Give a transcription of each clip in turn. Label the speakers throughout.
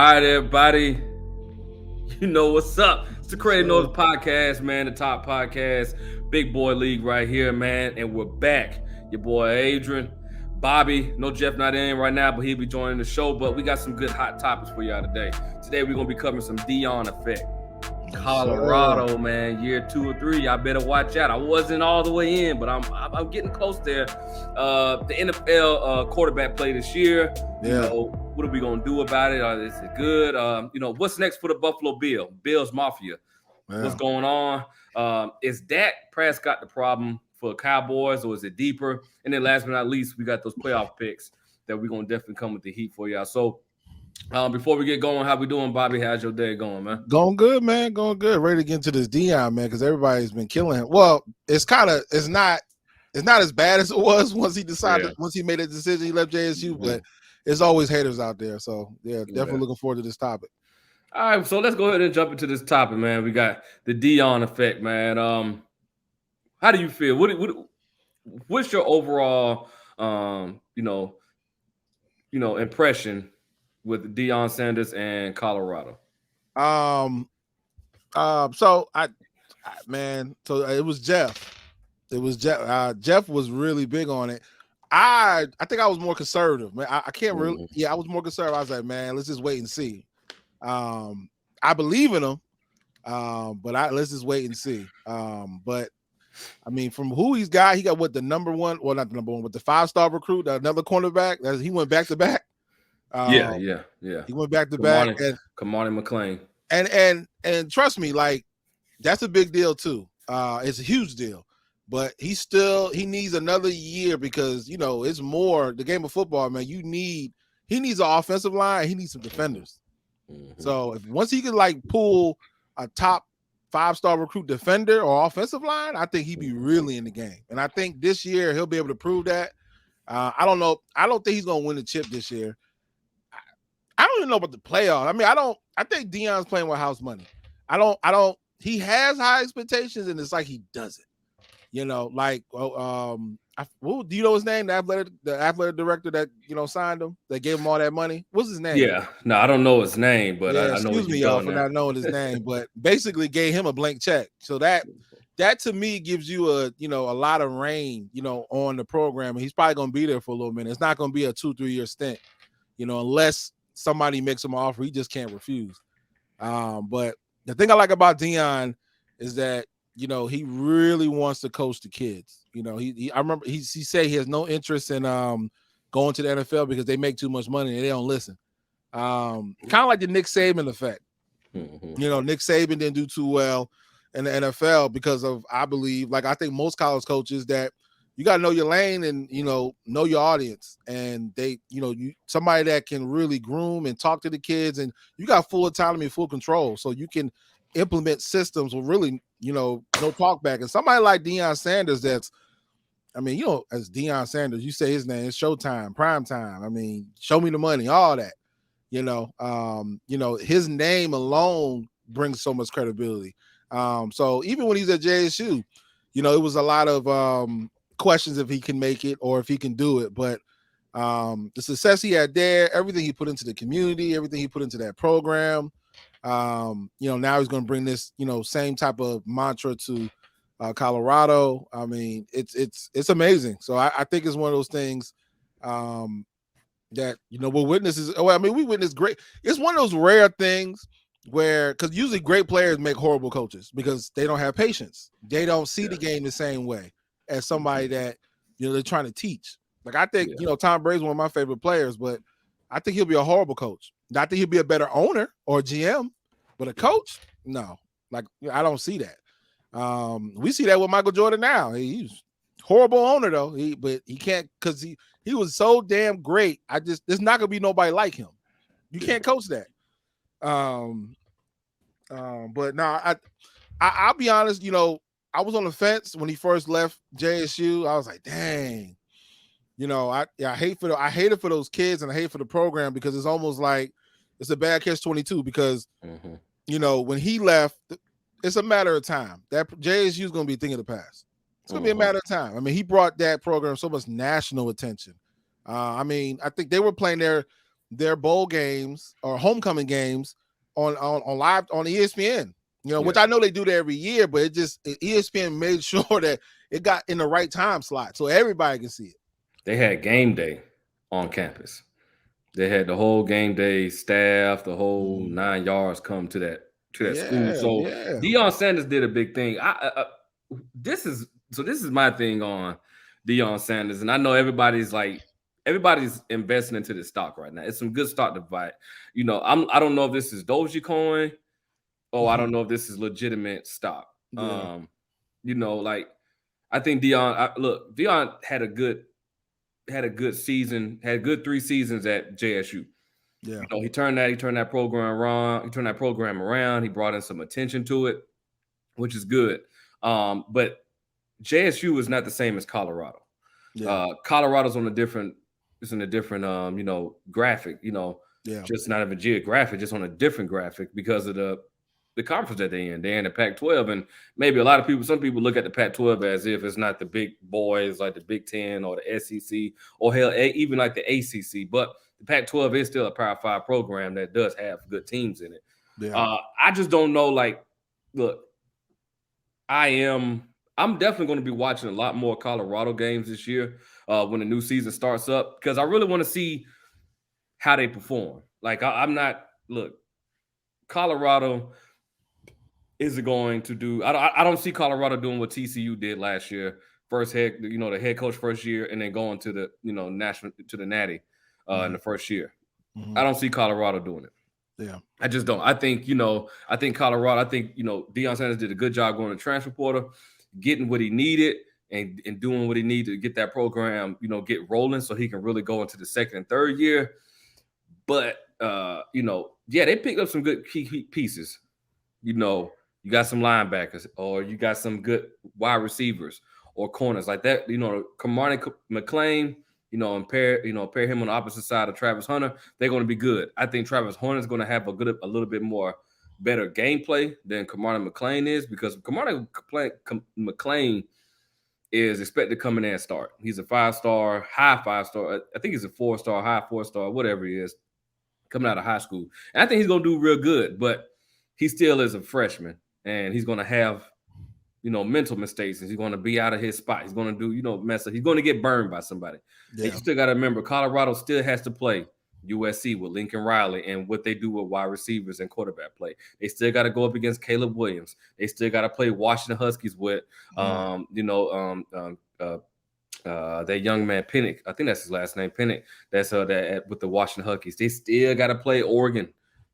Speaker 1: right, everybody. You know what's up. It's the Creative Notice Podcast, man. The top podcast. Big boy league right here, man. And we're back. Your boy Adrian. Bobby. No, Jeff not in right now, but he'll be joining the show. But we got some good hot topics for y'all today. Today we're going to be covering some Deion effect. Colorado, man, year 2 or 3. Y'all better watch out. I wasn't all the way in, but I'm getting close there. The NFL quarterback play this year. You know, what are we gonna do about it? Is it good? What's next for the Buffalo Bills Mafia? What's going on? Is Dak Prescott the problem for Cowboys, or is it deeper? And then last but not least, we got those playoff picks that we're gonna definitely come with the heat for y'all. So before we get going, how we doing, Bobby? How's your day going, man?
Speaker 2: Going good, man. Going good. Ready to get into this Deion, man, because everybody's been killing him. Well, it's not as bad as it was once he made a decision, he left JSU, but it's always haters out there. So definitely looking forward to this topic.
Speaker 1: All right, so let's go ahead and jump into this topic, man. We got the Deion effect, man. How do you feel? What's your overall impression with Deion Sanders and Colorado?
Speaker 2: So it was Jeff. Jeff was really big on it. I think I was more conservative, man. I can't really. Yeah, I was more conservative. I was like, man, let's just wait and see. I believe in him, but let's just wait and see. But I mean, from who he got what the number one, well, not the number one, but the 5-star recruit, another cornerback. He went back to back.
Speaker 1: Yeah.
Speaker 2: He went back to back.
Speaker 1: Kamani McLean.
Speaker 2: And trust me, like that's a big deal too. It's a huge deal, but he needs another year because it's more the game of football, man. He needs an offensive line. He needs some defenders. Mm-hmm. So once he can pull a top 5-star recruit defender or offensive line, I think he'd be really in the game. And I think this year he'll be able to prove that. I don't know. I don't think he's going to win the chip this year. I don't even know about the playoffs. I mean, I think Deion's playing with house money. He has high expectations, and it's like he doesn't. Do you know his name? The athletic director that signed him, that gave him all that money. What's his name?
Speaker 1: Yeah, no, I don't know his name, but I know.
Speaker 2: Excuse me, y'all, for not knowing his name, but basically gave him a blank check. So that to me gives you a lot of reign, on the program, and he's probably going to be there for a little minute. It's not going to be a 2-3 year stint, unless somebody makes him an offer he just can't refuse. But the thing I like about Deion is that he really wants to coach the kids. I remember he said he has no interest in going to the NFL because they make too much money and they don't listen. Kind of like the Nick Saban effect. Mm-hmm. Nick Saban didn't do too well in the NFL because of, I think most college coaches, that you got to know your lane and, know your audience. And they, somebody that can really groom and talk to the kids, and you got full autonomy, full control. So you can implement systems with really, no talk back. And somebody like Deion Sanders, as Deion Sanders, you say his name, it's showtime, prime time. I mean, show me the money, all that, his name alone brings so much credibility. So even when he's at JSU, it was a lot of, questions if he can make it or if he can do it, but the success he had there, everything he put into the community, everything he put into that program, now he's going to bring this same type of mantra to Colorado. I mean, it's amazing. So I think it's one of those things that we're witnesses. We witness great. It's one of those rare things where, because usually great players make horrible coaches because they don't have patience. They don't see the game the same way as somebody that they're trying to teach. Like I think Tom Brady's one of my favorite players, but I think he'll be a horrible coach. I think he'll be a better owner or GM, but a coach, no. Like I don't see that. We see that with Michael Jordan now. He's horrible owner though. But he can't, because he was so damn great. There's not gonna be nobody like him. You can't coach that. But no, I'll be honest. I was on the fence when he first left JSU. I was like, dang, I hate it for those kids, and I hate for the program because it's almost like it's a bad catch-22 because, when he left, it's a matter of time. That JSU is going to be a thing of the past. It's going to be a matter of time. I mean, he brought that program so much national attention. I think they were playing there. their bowl games or homecoming games on live on ESPN. Which I know they do that every year, but ESPN made sure that it got in the right time slot so everybody can see it.
Speaker 1: They had game day on campus. They had the whole game day staff, the whole 9 yards come to that school. So Deion Sanders did a big thing. This is my thing on Deion Sanders, and I know everybody's investing into this stock right now. It's some good stock to buy. I don't know if this is Dogecoin or I don't know if this is legitimate stock.
Speaker 2: Yeah.
Speaker 1: I think Deion had a good season, had good 3 seasons at JSU.
Speaker 2: Yeah.
Speaker 1: He turned that program around. He brought in some attention to it, which is good. But JSU is not the same as Colorado.
Speaker 2: Yeah.
Speaker 1: Colorado's in a different graphic, just not even geographic, just on a different graphic because of the conference that they're in. They're in the Pac-12, and maybe some people look at the Pac-12 as if it's not the big boys like the Big Ten or the SEC or hell, even like the ACC. But the Pac-12 is still a Power 5 program that does have good teams in it.
Speaker 2: Yeah.
Speaker 1: I just don't know. Look, I'm definitely going to be watching a lot more Colorado games this year when the new season starts up because I really want to see how they perform. Colorado is going to do. I don't see Colorado doing what TCU did last year. The head coach first year, and then going to the national to the Natty in the first year. I don't see Colorado doing it.
Speaker 2: Yeah,
Speaker 1: I just don't. I think Colorado. I think Deion Sanders did a good job going to transfer portal, getting what he needed, and doing what he needed to get that program get rolling so he can really go into the second and third year. But they picked up some good key pieces. You got some linebackers, or you got some good wide receivers or corners like that. Kamani McLean, and pair him on the opposite side of Travis Hunter. They're going to be good. I think Travis Hunter is going to have a little bit more better gameplay than Kamani McLean is because Kamani McLean is expected to come in there and start. He's a 5-star, high 5-star. I think he's a 4-star, high 4-star, whatever he is, coming out of high school. And I think he's going to do real good, but he still is a freshman. And he's going to have, mental mistakes. And he's going to be out of his spot. He's going to do, mess up. He's going to get burned by somebody. Yeah. And you still got to remember, Colorado still has to play USC with Lincoln Riley and what they do with wide receivers and quarterback play. They still got to go up against Caleb Williams. They still got to play Washington Huskies with, that young man Pennick. I think that's his last name, Pennick. That's with the Washington Huskies. They still got to play Oregon.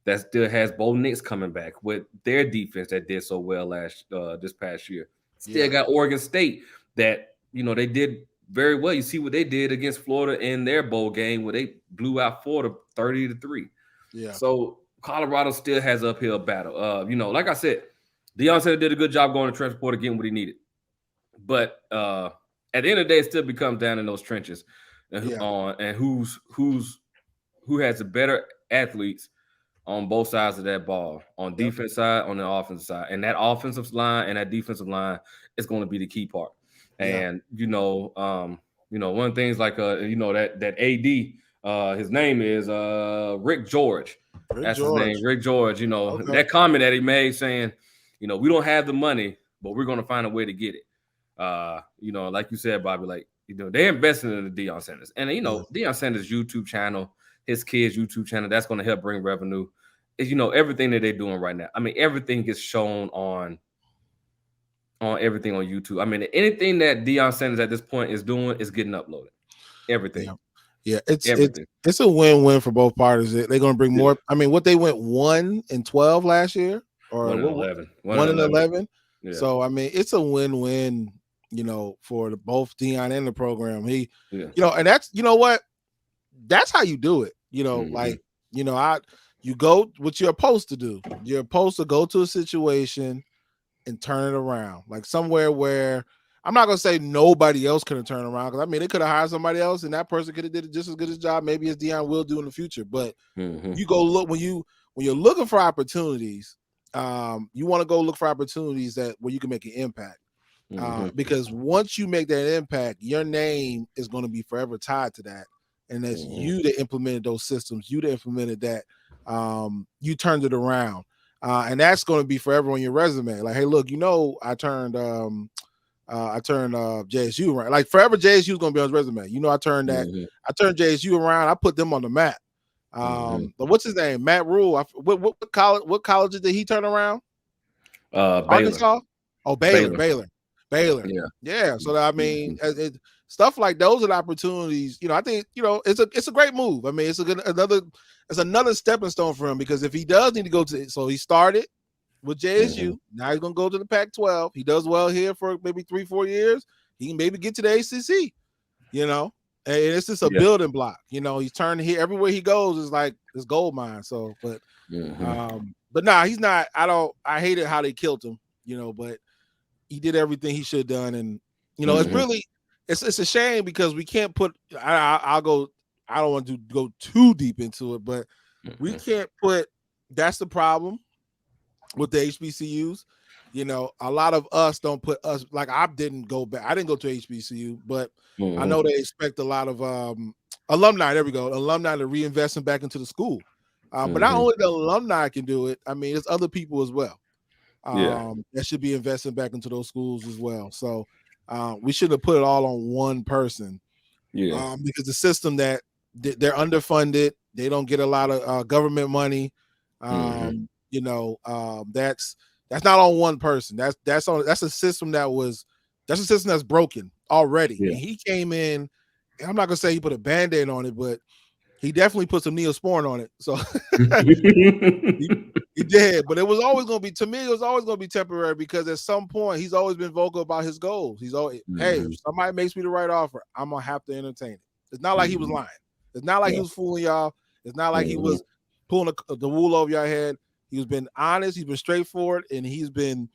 Speaker 1: That still has Bo Nix coming back with their defense that did so well this past year. Still got Oregon State that they did very well. You see what they did against Florida in their bowl game where they blew out Florida 30-3. Yeah. So Colorado still has an uphill battle. Like I said, Deion Sanders did a good job going to transfer portal, getting what he needed. But at the end of the day, it still becomes down in those trenches and who has the better athletes on both sides of that ball, on defense side, on the offensive side. And that offensive line and that defensive line is going to be the key part. And, one of the things like, that AD, his name is Rick George. That's his name, Rick George. That comment that he made saying, we don't have the money, but we're going to find a way to get it. Like you said, Bobby, they're investing in the Deion Sanders. And, Deion Sanders' YouTube channel, his kids' YouTube channel, that's going to help bring revenue. Is everything that they're doing right now. I mean, everything gets shown on everything on YouTube. I mean, anything that Deion Sanders at this point is doing is getting uploaded. Everything.
Speaker 2: Yeah, it's a win-win for both parties. They're going to bring more. I mean, what they went 1-12 last year, or
Speaker 1: 1-11.
Speaker 2: 1-11. Yeah. So I mean, it's a win-win. For both Deion and the program. And that's what. That's how you do it. You go what you're supposed to do. You're supposed to go to a situation and turn it around, like somewhere where I'm not gonna say nobody else could have turned around, because I mean they could have hired somebody else and that person could have did just as good a job, maybe as Deion will do in the future. But you go look when you're looking for opportunities, you want to go look for opportunities where you can make an impact. Because once you make that impact, your name is going to be forever tied to that. and that's you that implemented those systems, you that implemented that, you turned it around. And that's going to be forever on your resume. Like, hey, look, I turned JSU around. Like, forever JSU is going to be on his resume. I turned JSU around. I put them on the map. But what's his name? Matt Rule. What college did he turn around? Arkansas. Oh, Baylor. Yeah. So I mean, stuff like those are the opportunities. I think it's a great move. I mean, it's another stepping stone for him, because if he does need to go to, so he started with JSU. Now he's gonna go to the Pac-12. He does well here for maybe 3-4 years. He can maybe get to the ACC. And it's just a building block. He's turning here everywhere he goes is like this gold mine. So, but nah, he's not. I hated how they killed him. But he did everything he should have done, and it's really it's a shame because we can't put. I don't want to go too deep into it, but we can't put. That's the problem with the HBCUs. A lot of us don't put us, like, I didn't go back. I didn't go to HBCU, but I know they expect a lot of alumni. There we go, alumni to reinvest back into the school. But not only the alumni can do it. I mean, it's other people as well. That should be investing back into those schools as well. So we should have put it all on one person. Because the system that they're underfunded, they don't get a lot of government money. That's not on one person. That's a system that's broken already. And he came in. I'm not gonna say he put a Band-Aid on it, but he definitely put some Neosporin on it. So he did, but it was always going to be, to me, it was always going to be temporary, because at some point he's always been vocal about his goals. He's always, hey, if somebody makes me the right offer, I'm going to have to entertain it. It's not like he was lying. It's not like he was fooling y'all. It's not like he was pulling the wool over your head. He's been honest. He's been straightforward, and he's been,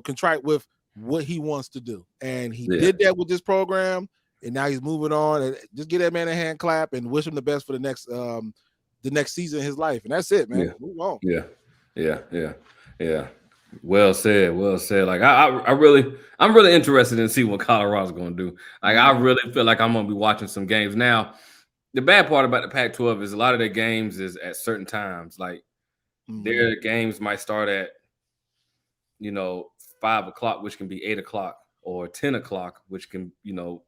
Speaker 2: contrite with what he wants to do. And he did that with this program. And now he's moving on. And just give that man a hand clap and wish him the best for the next season of his life. And that's it, man. Move on.
Speaker 1: Yeah. Well said. Like I'm really interested in see what Colorado's going to do. Like, I really feel like I'm going to be watching some games. Now, the bad part about the Pac-12 is a lot of their games is at certain times. Like, their games might start at 5 o'clock, which can be 8 o'clock, or 10 o'clock, which can 10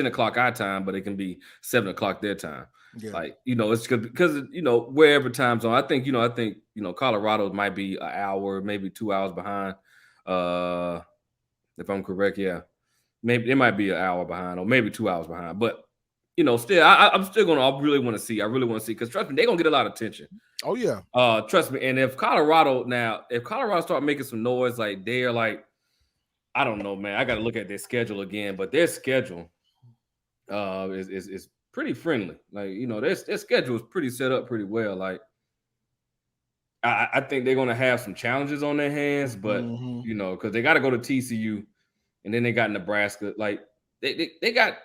Speaker 1: o'clock our time, but it can be 7 o'clock their time. Like, it's because wherever time zone. I think Colorado might be an hour, maybe 2 hours behind. If I'm correct, maybe it might be an hour behind, or maybe 2 hours behind. But still, I'm still gonna. I really want to see, because trust me, they're gonna get a lot of attention.
Speaker 2: Oh yeah.
Speaker 1: Trust me. And if Colorado start making some noise, like they're like, I don't know, man. I got to look at their schedule again, but their schedule is pretty friendly. Like, their schedule is pretty set up pretty well. Like, I think they're going to have some challenges on their hands, but because they got to go to TCU, and then they got Nebraska. Like, they got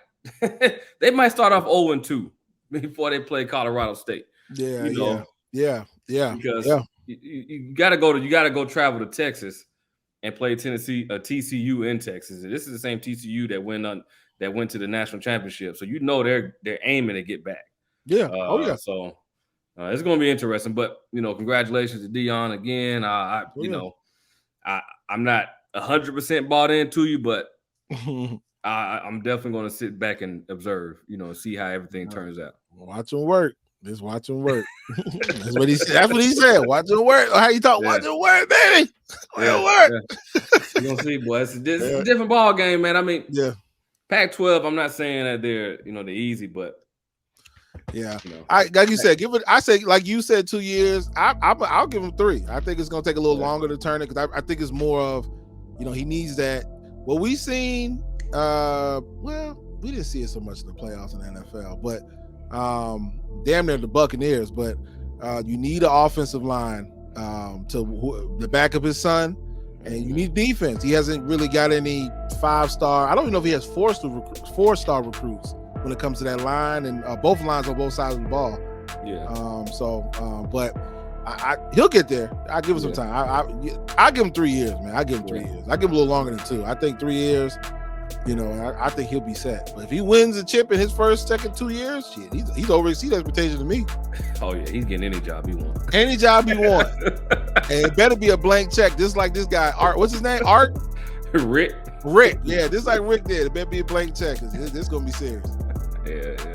Speaker 1: they might start off 0-2 before they play Colorado State.
Speaker 2: Yeah.
Speaker 1: Because you got to go travel to Texas and play TCU in Texas. And this is the same TCU that went to the national championship. So they're aiming to get back.
Speaker 2: Yeah.
Speaker 1: So it's going to be interesting. But congratulations to Deion again. I'm not 100% bought into you, but I'm definitely going to sit back and observe. See how everything turns out.
Speaker 2: Watch him work. Just watch him work. That's what he said. Watch him work. How you talk? Watch him work, baby. Watch him work.
Speaker 1: You gonna see, boy. It's a different ball game, man. I mean, Pac-12. I'm not saying that they're they're easy, but
Speaker 2: I like you said. I say, like you said, 2 years. I'll give him 3. I think it's gonna take a little longer to turn it, because I think it's more of he needs that. What we seen, we didn't see it so much in the playoffs in the NFL, but. Damn near the Buccaneers, but you need an offensive line to back up his son, and you need defense. He hasn't really got any 5-star. I don't even know if he has 4-star recruits when it comes to that line, and both lines on both sides of the ball. But he'll get there. I'll give him some time. I'll give him 3 years, man. I'll give him 3 years. I'll give him a little longer than 2. I think 3 years. You know, I think he'll be set. But if he wins a chip in his first, second 2 years, shit, he's overexceed expectations to me.
Speaker 1: Oh yeah, he's getting any job he wants.
Speaker 2: Any job he wants. And it better be a blank check, just like this guy, Art. What's his name? Art?
Speaker 1: Rick.
Speaker 2: Rick. Yeah, just like Rick did. It better be a blank check. This is gonna be serious.
Speaker 1: Yeah.